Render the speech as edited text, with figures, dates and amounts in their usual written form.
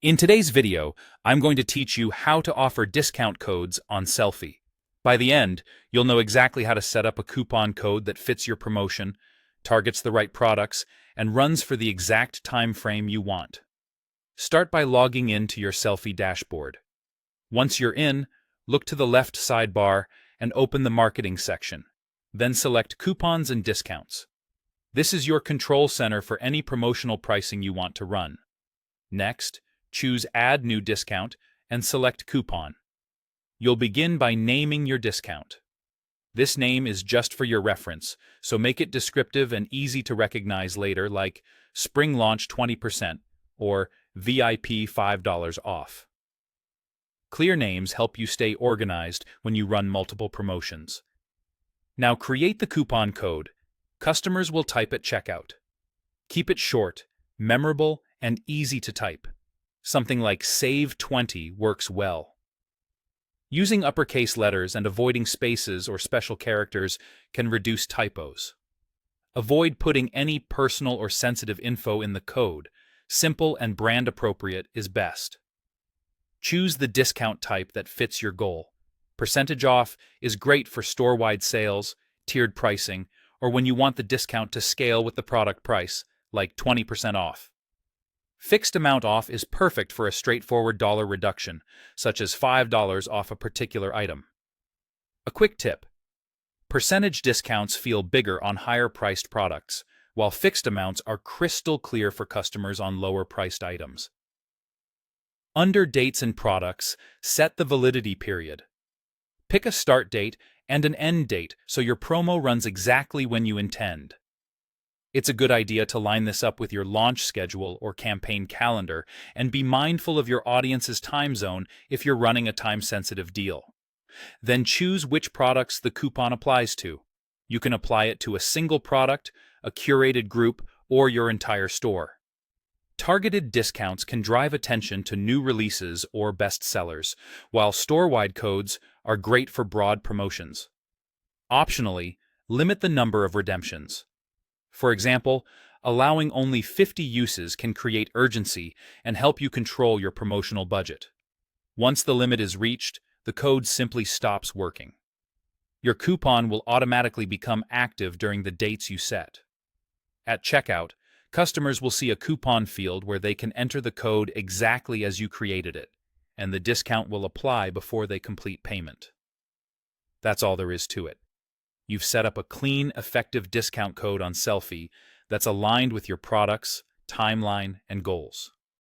In today's video, I'm going to teach you how to offer discount codes on Sellfy. By the end, you'll know exactly how to set up a coupon code that fits your promotion, targets the right products, and runs for the exact time frame you want. Start by logging in to your Sellfy dashboard. Once you're in, look to the left sidebar and open the marketing section. Then select Coupons and Discounts. This is your control center for any promotional pricing you want to run. Next, choose Add New Discount and select Coupon. You'll begin by naming your discount. This name is just for your reference, so make it descriptive and easy to recognize later, like Spring Launch 20% or VIP $5 off. Clear names help you stay organized when you run multiple promotions. Now create the coupon code. Customers will type at checkout. Keep it short, memorable, and easy to type. Something like SAVE20 works well. Using uppercase letters and avoiding spaces or special characters can reduce typos. Avoid putting any personal or sensitive info in the code. Simple and brand appropriate is best. Choose the discount type that fits your goal. Percentage off is great for store-wide sales, tiered pricing, or when you want the discount to scale with the product price, like 20% off. Fixed amount off is perfect for a straightforward dollar reduction, such as $5 off a particular item. A quick tip: percentage discounts feel bigger on higher-priced products, while fixed amounts are crystal clear for customers on lower-priced items. Under Dates and Products, set the validity period. Pick a start date and an end date so your promo runs exactly when you intend. It's a good idea to line this up with your launch schedule or campaign calendar, and be mindful of your audience's time zone if you're running a time-sensitive deal. Then choose which products the coupon applies to. You can apply it to a single product, a curated group, or your entire store. Targeted discounts can drive attention to new releases or bestsellers, while store-wide codes are great for broad promotions. Optionally, limit the number of redemptions. For example, allowing only 50 uses can create urgency and help you control your promotional budget. Once the limit is reached, the code simply stops working. Your coupon will automatically become active during the dates you set. At checkout, customers will see a coupon field where they can enter the code exactly as you created it, and the discount will apply before they complete payment. That's all there is to it. You've set up a clean, effective discount code on Sellfy that's aligned with your products, timeline, and goals.